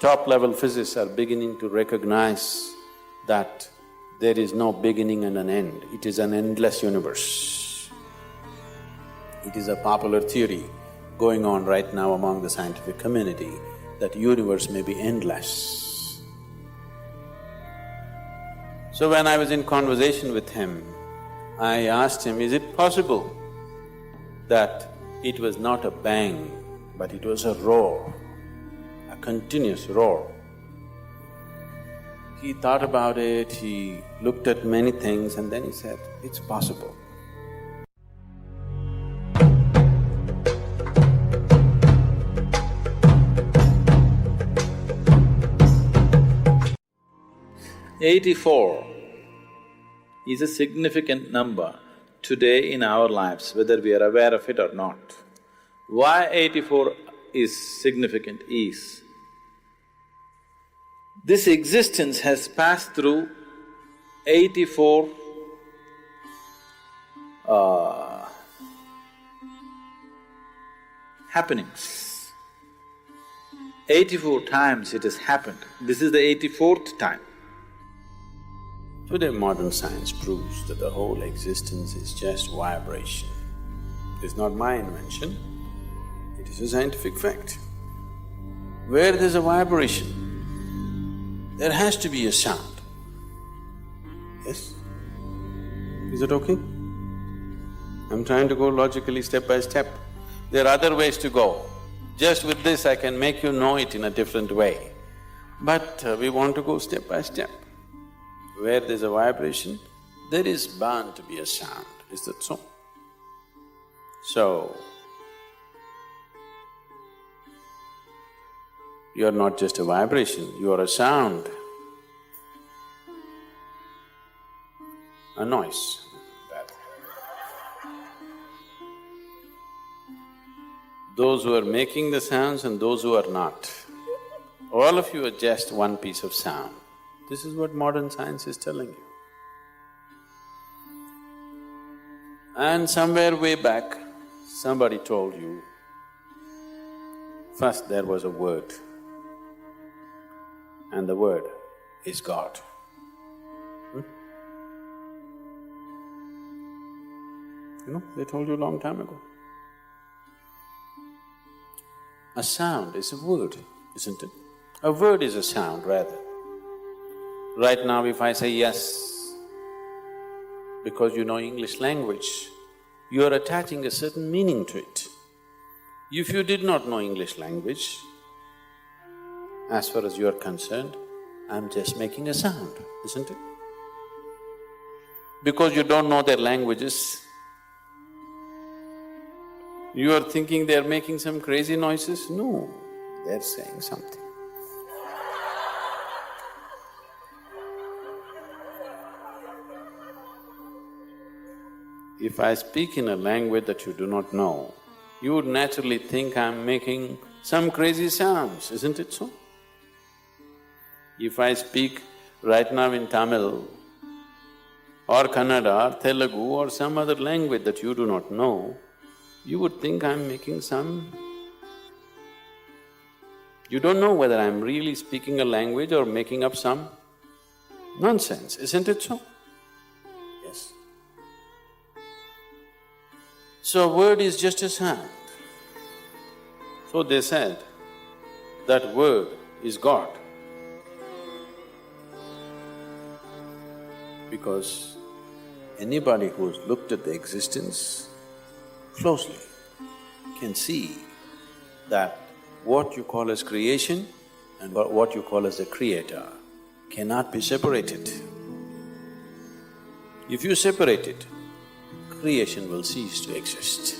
top-level physicists are beginning to recognize that there is no beginning and an end, it is an endless universe. It is a popular theory going on right now among the scientific community that universe may be endless. So when I was in conversation with him, I asked him, is it possible that it was not a bang, but it was a roar, a continuous roar? He thought about it, he looked at many things and then he said, it's possible. "84 is a significant number today in our lives, whether we are aware of it or not. Why 84 is significant is, this existence has passed through 84 happenings. 84 times it has happened. This is the 84th time. Today modern science proves that the whole existence is just vibration. It's not my invention, it is a scientific fact. Where there's a vibration, there has to be a sound. Yes? Is it okay? I'm trying to go logically step by step. There are other ways to go. Just with this I can make you know it in a different way. But we want to go step by step. Where there's a vibration, there is bound to be a sound, is that so? So, you are not just a vibration, you are a sound, a noise. Those who are making the sounds and those who are not, all of you are just one piece of sound. This is what modern science is telling you. And somewhere way back, somebody told you, first there was a word, and the word is God. You know, they told you a long time ago. A sound is a word, isn't it? A word is a sound, rather. Right now if I say yes, because you know English language, you are attaching a certain meaning to it. If you did not know English language, as far as you are concerned, I'm just making a sound, isn't it? Because you don't know their languages, you are thinking they're making some crazy noises? No, they're saying something. If I speak in a language that you do not know, you would naturally think I'm making some crazy sounds, isn't it so? If I speak right now in Tamil or Kannada or Telugu or some other language that you do not know, you would think I'm making some… You don't know whether I'm really speaking a language or making up some nonsense, isn't it so? Yes. So word is just a sound. So they said that word is God. Because anybody who's looked at the existence closely can see that what you call as creation and what you call as the creator cannot be separated. If you separate it, creation will cease to exist.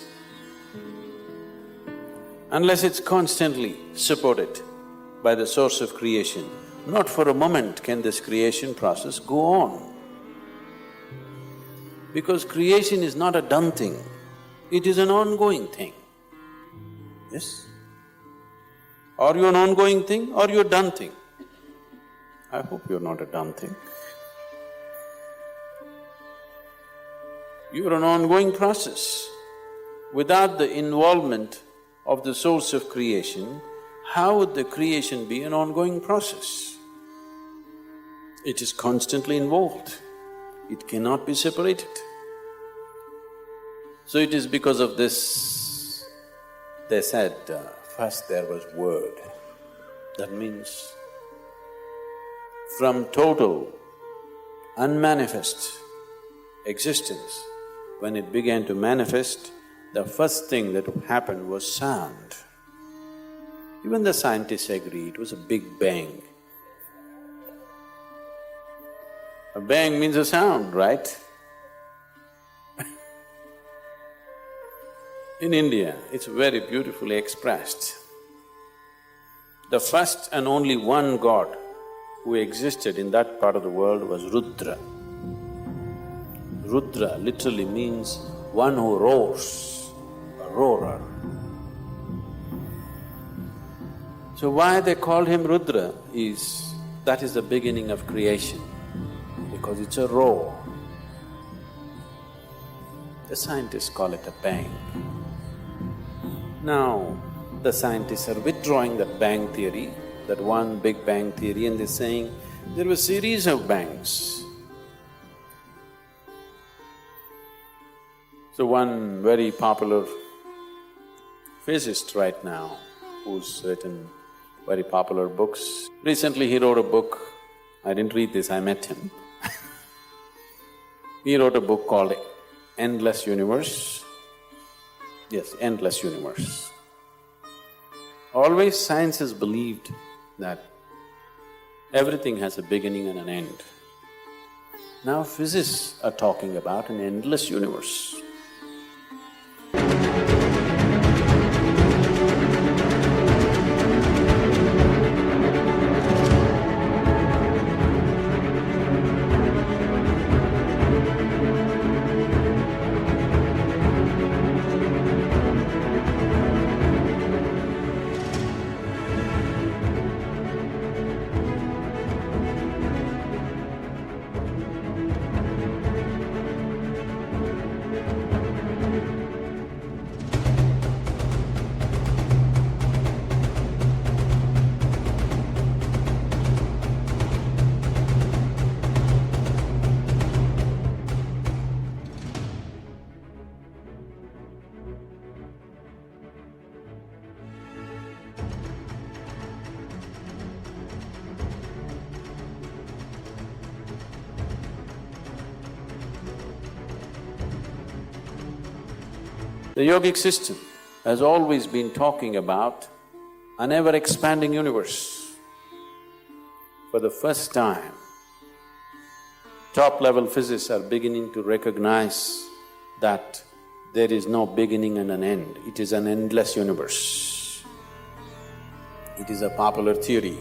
Unless it's constantly supported by the source of creation, not for a moment can this creation process go on. Because creation is not a done thing, it is an ongoing thing. Yes? Are you an ongoing thing or you're a done thing? I hope you're not a done thing. You're an ongoing process. Without the involvement of the source of creation, how would the creation be an ongoing process? It is constantly involved. It cannot be separated. So it is because of this, they said, first there was word. That means from total unmanifest existence, when it began to manifest, the first thing that happened was sound. Even the scientists agree it was a big bang. A bang means a sound, right? In India, it's very beautifully expressed. The first and only one god who existed in that part of the world was Rudra. Rudra literally means one who roars, a roarer. So why they called him Rudra is, that is the beginning of creation, because it's a roar. The scientists call it a bang. Now, the scientists are withdrawing that bang theory, that one big bang theory, and they're saying there were a series of bangs. So one very popular physicist right now, who's written very popular books, recently he wrote a book, I didn't read this, I met him. He wrote a book called Endless Universe. Yes, Endless Universe. Always science has believed that everything has a beginning and an end. Now physicists are talking about an endless universe. The yogic system has always been talking about an ever-expanding universe. For the first time, top-level physicists are beginning to recognize that there is no beginning and an end, it is an endless universe. It is a popular theory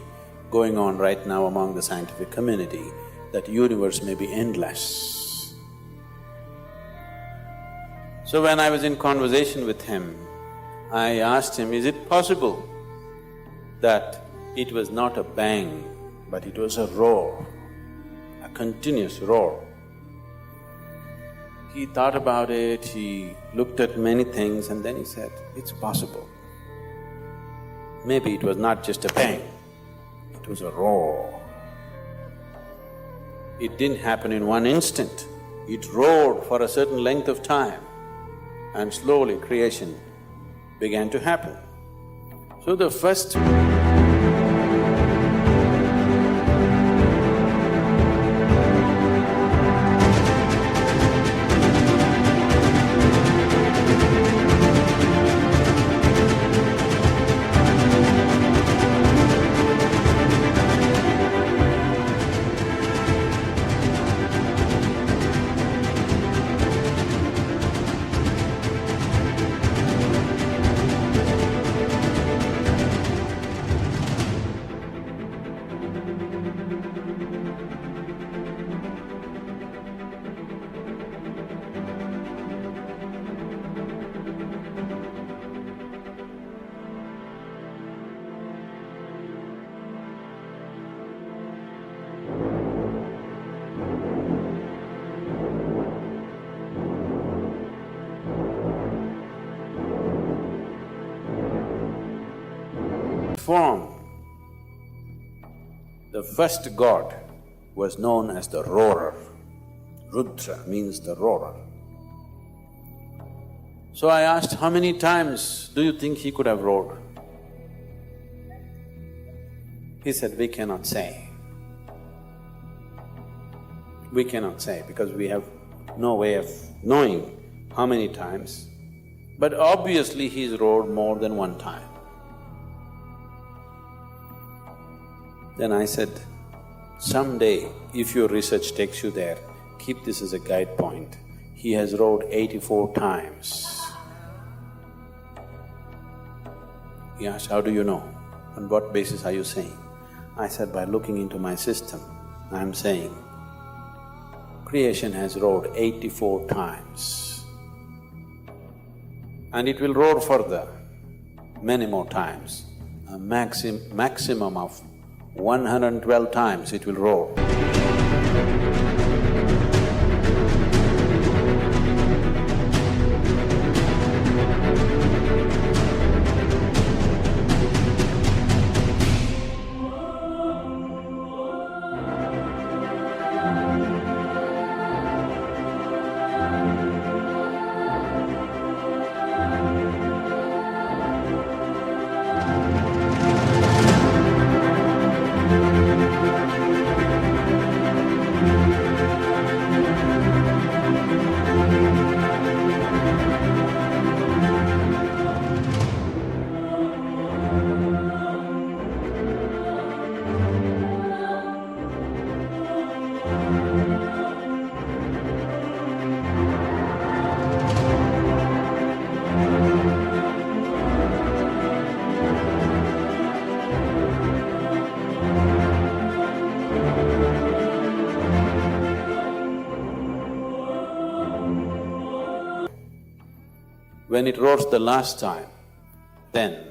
going on right now among the scientific community that universe may be endless. So when I was in conversation with him, I asked him, is it possible that it was not a bang, but it was a roar, a continuous roar? He thought about it, he looked at many things and then he said, it's possible. Maybe it was not just a bang, it was a roar. It didn't happen in one instant, it roared for a certain length of time. And slowly creation began to happen. So the first form, the first god was known as the roarer. Rudra means the roarer. So I asked, how many times do you think he could have roared? He said, we cannot say. We cannot say because we have no way of knowing how many times, but obviously he's roared more than one time. Then I said, someday if your research takes you there, keep this as a guide point. He has roared 84 times. He asked, how do you know? On what basis are you saying? I said, by looking into my system, I'm saying, creation has roared 84 times. And it will roar further, many more times. A maximum of 112 times it will roar. When it roars the last time, then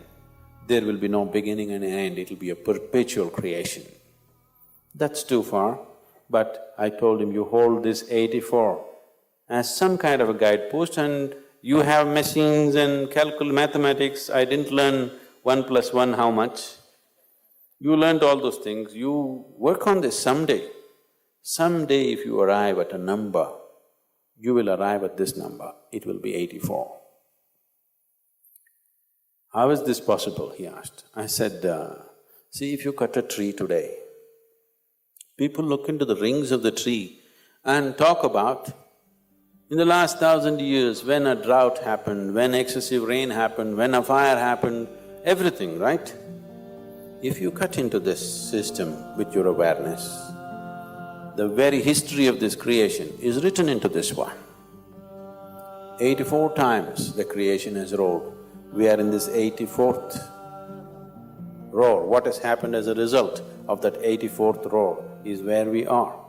there will be no beginning and end, it'll be a perpetual creation. That's too far, but I told him, you hold this 84 as some kind of a guidepost and you have machines and mathematics. I didn't learn 1 + 1 how much. You learned all those things, you work on this someday. Someday if you arrive at a number, you will arrive at this number, it will be 84. How is this possible, he asked. I said, see, if you cut a tree today, people look into the rings of the tree and talk about, in the last 1,000 years, when a drought happened, when excessive rain happened, when a fire happened, everything, right? If you cut into this system with your awareness, the very history of this creation is written into this one. 84 times the creation has roared. We are in this 84th roar. What has happened as a result of that 84th roar is where we are.